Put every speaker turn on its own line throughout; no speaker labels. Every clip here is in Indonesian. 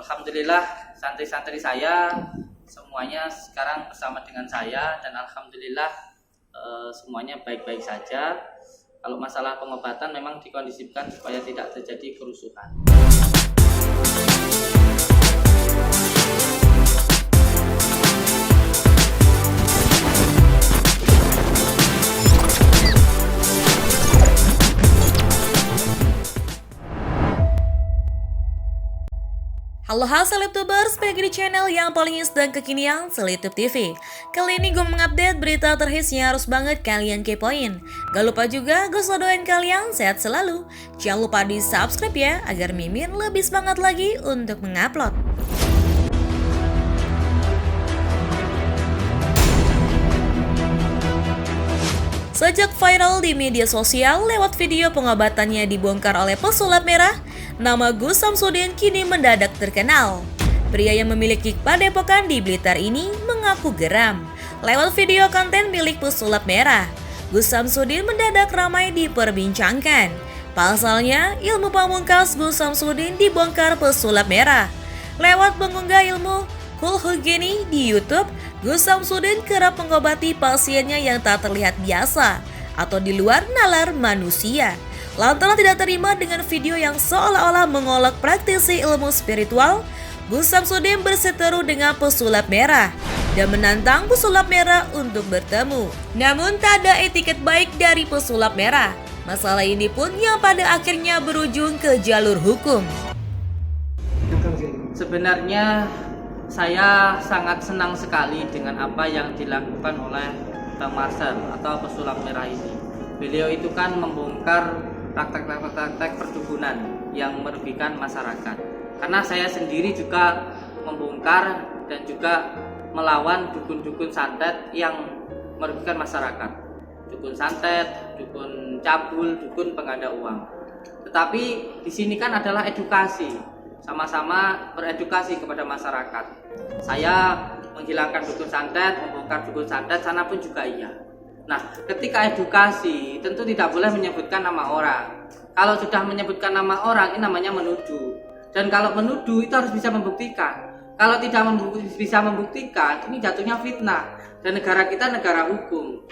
Alhamdulillah santri-santri saya semuanya sekarang bersama dengan saya dan alhamdulillah semuanya baik-baik saja. Kalau masalah pengobatan memang dikondisikan supaya tidak terjadi kerusuhan.
Halo Selebtubers, balik di channel yang paling hits dan kekinian, Selebtub TV. Kali ini gue mengupdate berita terhits yang harus banget kalian kepoin. Gak lupa juga gue doain kalian sehat selalu. Jangan lupa di subscribe ya, agar Mimin lebih semangat lagi untuk mengupload. Sejak viral di media sosial lewat video pengobatannya dibongkar oleh pesulap merah, nama Gus Samsudin kini mendadak terkenal. Pria yang memiliki padepokan di Blitar ini mengaku geram. Lewat video konten milik pesulap merah, Gus Samsudin mendadak ramai diperbincangkan. Pasalnya, ilmu pamungkas Gus Samsudin dibongkar pesulap merah. Lewat mengunggah ilmu Kulhugeni di YouTube, Gus Samsudin kerap mengobati pasiennya yang tak terlihat biasa atau di luar nalar manusia. Lantaran tidak terima dengan video yang seolah-olah mengolok praktisi ilmu spiritual, Gus Samsudin berseteru dengan pesulap merah dan menantang pesulap merah untuk bertemu. Namun tak ada etiket baik dari pesulap merah. Masalah ini pun yang pada akhirnya berujung ke jalur hukum.
Sebenarnya saya sangat senang sekali dengan apa yang dilakukan oleh Bang Marcel atau pesulap merah ini. Beliau itu kan membongkar praktek-praktek perdukunan yang merugikan masyarakat. Karena saya sendiri juga membongkar dan juga melawan dukun-dukun santet yang merugikan masyarakat. Dukun santet, dukun cabul, dukun pengganda uang. Tetapi di sini kan adalah edukasi. Sama-sama beredukasi kepada masyarakat. Saya menghilangkan dukun santet, membongkar dukun santet, sana pun juga iya. Nah, ketika edukasi tentu tidak boleh menyebutkan nama orang. Kalau sudah menyebutkan nama orang, ini namanya menuduh. Dan kalau menuduh itu harus bisa membuktikan. Kalau tidak bisa membuktikan, ini jatuhnya fitnah. Dan negara kita negara hukum.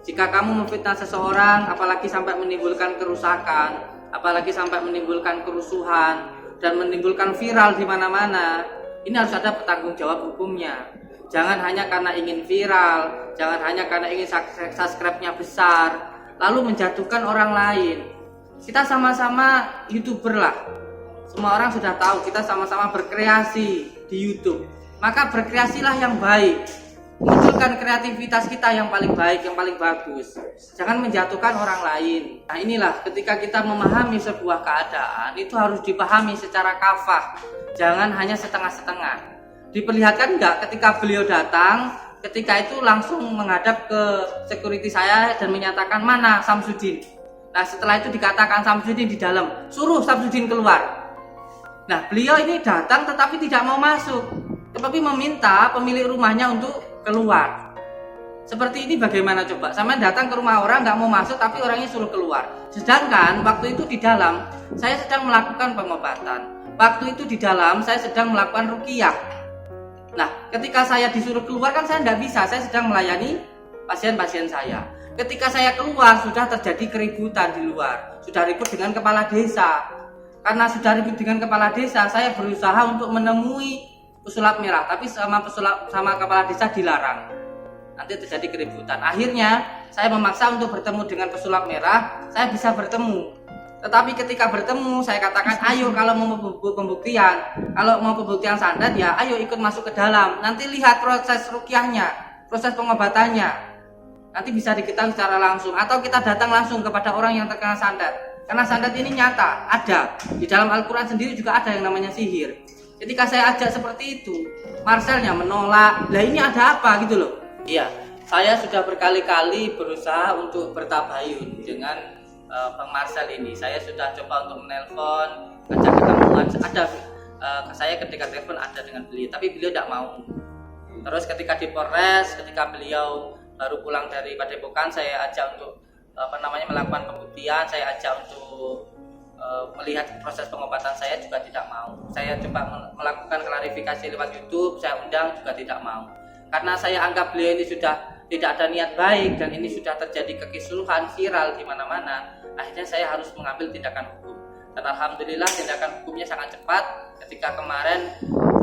Jika kamu memfitnah seseorang, apalagi sampai menimbulkan kerusakan, apalagi sampai menimbulkan kerusuhan, dan menimbulkan viral di mana-mana, ini harus ada bertanggung jawab hukumnya. Jangan hanya karena ingin viral, jangan hanya karena ingin subscribe-nya besar, lalu menjatuhkan orang lain. Kita sama-sama YouTuber lah. Semua orang sudah tahu kita sama-sama berkreasi di YouTube. Maka berkreasilah yang baik. Munculkan kreativitas kita yang paling baik, yang paling bagus. Jangan menjatuhkan orang lain. Nah inilah ketika kita memahami sebuah keadaan, itu harus dipahami secara kafah. Jangan hanya setengah-setengah. Diperlihatkan enggak ketika beliau datang, ketika itu langsung menghadap ke security saya dan menyatakan mana Samsudin. Nah setelah itu dikatakan Samsudin di dalam, suruh Samsudin keluar. Nah beliau ini datang tetapi tidak mau masuk, tetapi meminta pemilik rumahnya untuk keluar. Seperti ini bagaimana coba? Sama datang ke rumah orang nggak mau masuk tapi orangnya suruh keluar. Sedangkan waktu itu di dalam saya sedang melakukan pengobatan. Waktu itu di dalam saya sedang melakukan ruqyah. Nah, ketika saya disuruh keluar kan saya nggak bisa. Saya sedang melayani pasien-pasien saya. Ketika saya keluar sudah terjadi keributan di luar. Sudah ribut dengan kepala desa. Karena sudah ribut dengan kepala desa, saya berusaha untuk menemui pesulap merah, tapi sama kepala desa dilarang. Nanti terjadi keributan. Akhirnya saya memaksa untuk bertemu dengan pesulap merah. Saya bisa bertemu. Tetapi ketika bertemu saya katakan, ayo kalau mau pembuktian, kalau mau pembuktian santet ya ayo ikut masuk ke dalam. Nanti lihat proses ruqyahnya, proses pengobatannya. Nanti bisa diketahui secara langsung. Atau kita datang langsung kepada orang yang terkena santet. Karena santet ini nyata, ada. Di dalam Al-Quran sendiri juga ada yang namanya sihir. Ketika saya ajak seperti itu, Marcelnya menolak. Lah ini ada apa gitu loh? Iya, saya sudah berkali-kali berusaha untuk bertabayun dengan Bang Marcel ini. Saya sudah coba untuk menelpon, ajak ketemuan. Ada saya ketika telepon ada dengan beliau, tapi beliau tidak mau. Terus ketika di Polres, ketika beliau baru pulang dari Padepokan, saya ajak untuk melakukan pembuktian. Saya ajak untuk melihat proses pengobatan saya juga tidak mau. Saya coba melakukan klarifikasi lewat YouTube, saya undang juga tidak mau. Karena saya anggap beliau ini sudah tidak ada niat baik dan ini sudah terjadi kekisruhan viral di mana-mana. Akhirnya saya harus mengambil tindakan hukum. Dan alhamdulillah tindakan hukumnya sangat cepat. Ketika kemarin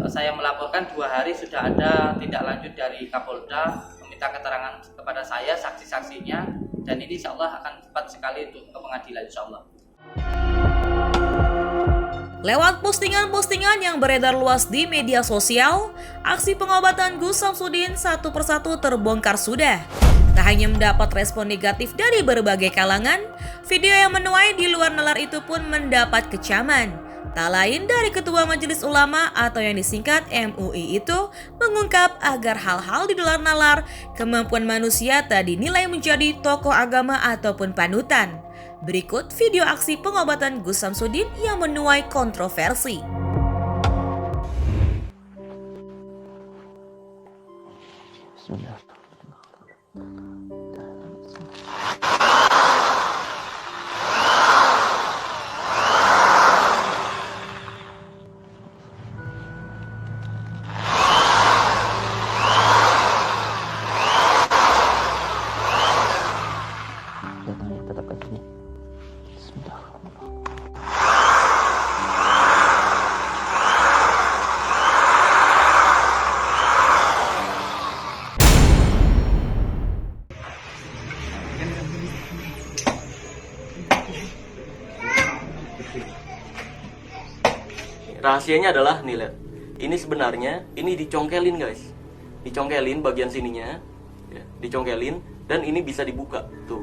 saya melaporkan 2 hari sudah ada tindak lanjut dari Kapolda meminta keterangan kepada saya saksi-saksinya, dan ini insya Allah akan cepat sekali untuk ke pengadilan insya Allah.
Lewat postingan-postingan yang beredar luas di media sosial, aksi pengobatan Gus Samsudin satu persatu terbongkar sudah. Tak hanya mendapat respon negatif dari berbagai kalangan, video yang menuai di luar nalar itu pun mendapat kecaman. Tak lain dari Ketua Majelis Ulama atau yang disingkat MUI itu mengungkap agar hal-hal di luar nalar kemampuan manusia tak dinilai menjadi tokoh agama ataupun panutan. Berikut video aksi pengobatan Gus Samsudin yang menuai kontroversi.
Rahasianya adalah nih lihat, ini sebenarnya ini dicongkelin guys, dicongkelin bagian sininya, ya, dicongkelin dan ini bisa dibuka tuh.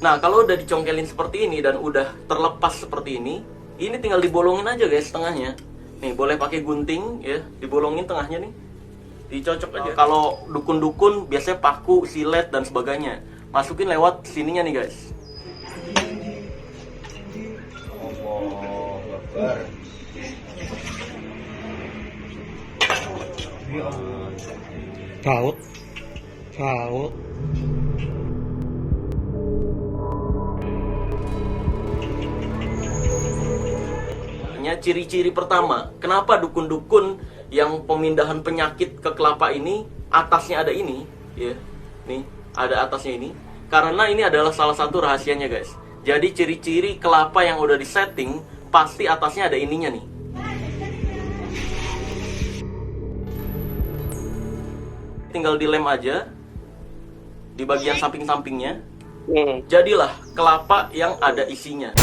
Nah kalau udah dicongkelin seperti ini dan udah terlepas seperti ini tinggal dibolongin aja guys tengahnya. Nih boleh pakai gunting ya, dibolongin tengahnya nih, dicocok aja. Kalau dukun-dukun biasanya paku, silet dan sebagainya, masukin lewat sininya nih guys.
Saut.
Hanya ciri-ciri pertama, kenapa dukun-dukun yang pemindahan penyakit ke kelapa ini atasnya ada ini, ya, nih ada atasnya ini, karena ini adalah salah satu rahasianya guys. Jadi ciri-ciri kelapa yang udah disetting pasti atasnya ada ininya nih. Tinggal dilem aja di bagian samping-sampingnya, jadilah kelapa yang ada isinya.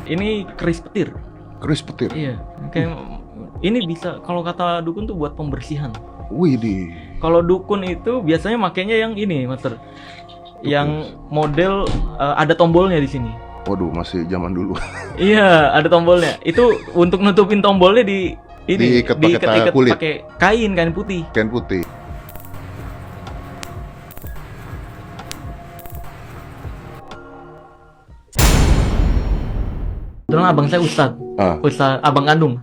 Ini keris petir.
Keris petir.
Iya, kayak ini bisa kalau kata dukun tuh buat pembersihan.
Widih.
Kalau dukun itu biasanya makainya yang ini, Master. Yang model ada tombolnya di sini.
Waduh, masih zaman dulu.
Iya, ada tombolnya. Itu untuk nutupin tombolnya di ini
diikat kulit.
Pakai kain putih.
Kain putih.
Kebetulan abang saya ustadz, abang kandung.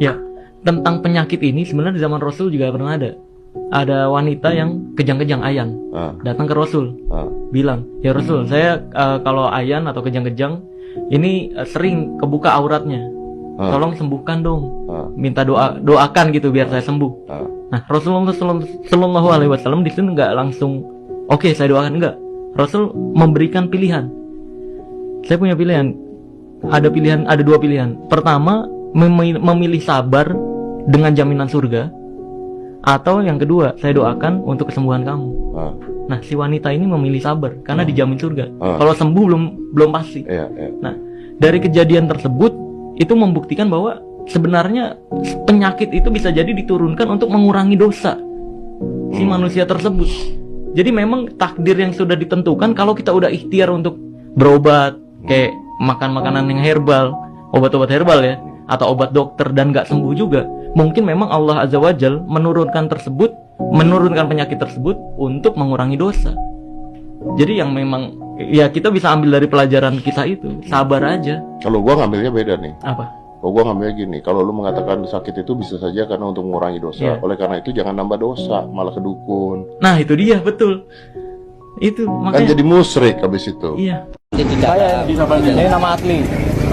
Ya, tentang penyakit ini sebenarnya di zaman Rasul juga pernah ada. Ada wanita yang kejang-kejang ayan, datang ke Rasul, bilang, ya Rasul, saya kalau ayan atau kejang-kejang ini sering kebuka auratnya, tolong sembuhkan dong, minta doakan gitu biar saya sembuh. Nah, Rasulullah Shallallahu Alaihi Wasallam di sini nggak langsung, oke, saya doakan, enggak. Rasul memberikan pilihan. Saya punya pilihan. Ada dua pilihan. Pertama, memilih sabar dengan jaminan surga, atau yang kedua, saya doakan untuk kesembuhan kamu. Nah, si wanita ini memilih sabar karena dijamin surga. Kalau sembuh belum pasti. Nah, dari kejadian tersebut itu membuktikan bahwa sebenarnya penyakit itu bisa jadi diturunkan untuk mengurangi dosa si manusia tersebut. Jadi memang takdir yang sudah ditentukan. Kalau kita udah ikhtiar untuk berobat, kayak makan makanan yang herbal, obat-obat herbal ya, atau obat dokter dan nggak sembuh juga, mungkin memang Allah Azza wa Jal menurunkan penyakit tersebut untuk mengurangi dosa. Jadi yang memang ya kita bisa ambil dari pelajaran kita itu, sabar aja.
Kalau gua ngambilnya beda nih.
Apa?
Kalau gua ngambilnya gini, kalau lu mengatakan sakit itu bisa saja karena untuk mengurangi dosa.
Iya.
Oleh karena itu jangan nambah dosa, malah ke dukun.
Nah itu dia, betul. Itu
Kan
makanya.
jadi musyrik habis itu.
Iya.
Saya ini nama asli.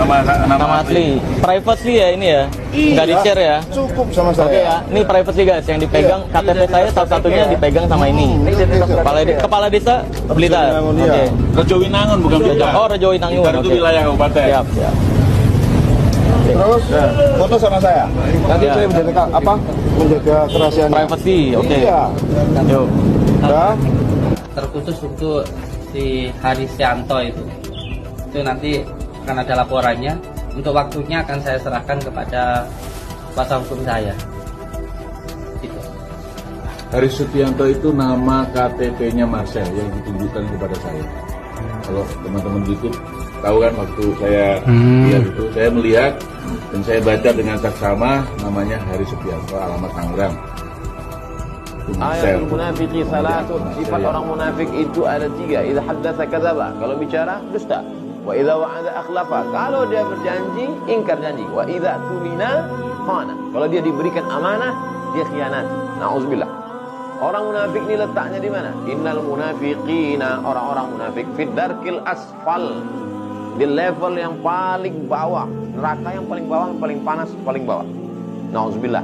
Nama asli. Privacy ya ini ya. Nggak di share ya.
Cukup sama
Oke ya. Ini privacy guys yang dipegang KTP saya satu-satunya dipegang sama ini. Kepala desa Blitar. Oke.
Rejo Winangun bukan Blitar.
Oh Rejo Winangun.
Blitar itu
Oke.
wilayah kabupaten.
Siap, siap.
Terus foto sama saya. Nanti
Ya.
saya menjaga apa? Menjaga kerahasiaan.
Privacy. Oke.
Iya.
Yuk.
Udah.
Terkhusus untuk si Harisianto itu nanti akan ada laporannya. Untuk waktunya akan saya serahkan kepada kuasa hukum saya. Gitu.
Haris Setianto itu nama KTP-nya Marcel yang ditunjukkan kepada saya. Kalau teman-teman YouTube tahu kan waktu saya lihat itu, saya melihat dan saya baca dengan saksama namanya Haris Setianto, alamat Tangerang. Itu Marcel.
Ayatul munafiqi salatun. Sifat orang munafik itu ada 3. Idza haddatsa kadzaba. Kalau bicara dusta. Wa idza wa'ada akhlafa. Kalau dia berjanji ingkar janji. Wa idza tumina khana. Kalau dia diberikan amanah dia khianati. Nauzubillah. Orang munafik ini letaknya di mana? Innal munafiqina, orang-orang munafik fid darkil asfal. Di level yang paling bawah, neraka yang paling bawah, yang paling panas, paling bawah. Nauzubillah.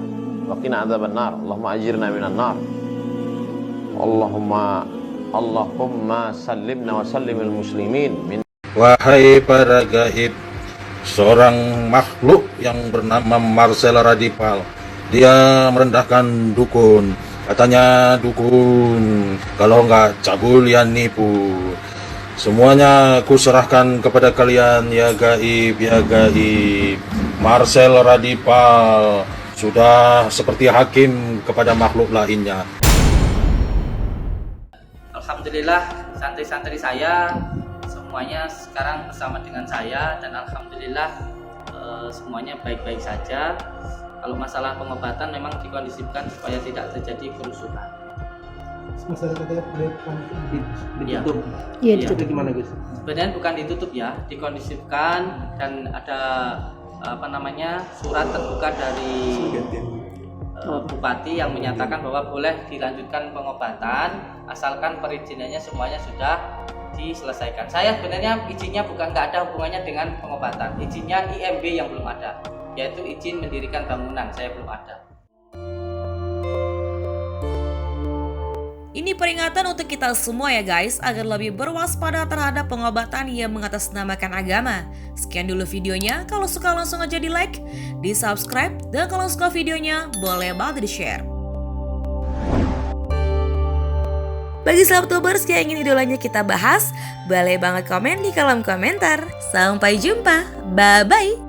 Waqina adzaban nar. Allahumma ajirna minan nar. Allahumma sallimna wa sallimil muslimin min.
Wahai para gaib, seorang makhluk yang bernama Marcel Radipal, dia merendahkan dukun. Katanya dukun, kalau nggak cabul ya nipu. Semuanya aku serahkan kepada kalian ya gaib, ya gaib. Marcel Radipal sudah seperti hakim kepada makhluk lainnya.
Alhamdulillah santri-santri saya semuanya sekarang bersama dengan saya dan alhamdulillah semuanya baik-baik saja. Kalau masalah pengobatan memang dikondisikan supaya tidak terjadi kerusuhan.
Masalah katanya
Ditutup.
Iya, ditutup gimana Gus?
Sebenarnya bukan ditutup ya, dikondisikan dan ada surat terbuka dari bupati yang menyatakan bahwa boleh dilanjutkan pengobatan asalkan perizinannya semuanya sudah diselesaikan. Saya sebenarnya izinnya nggak ada hubungannya dengan pengobatan. Izinnya IMB yang belum ada, yaitu izin mendirikan bangunan, saya belum ada.
Ini peringatan untuk kita semua ya guys, agar lebih berwaspada terhadap pengobatan yang mengatasnamakan agama. Sekian dulu videonya, kalau suka langsung aja di like, di subscribe, dan kalau suka videonya boleh banget di share. Bagi Sahabtubers yang ingin idolanya kita bahas, boleh banget komen di kolom komentar. Sampai jumpa, bye-bye!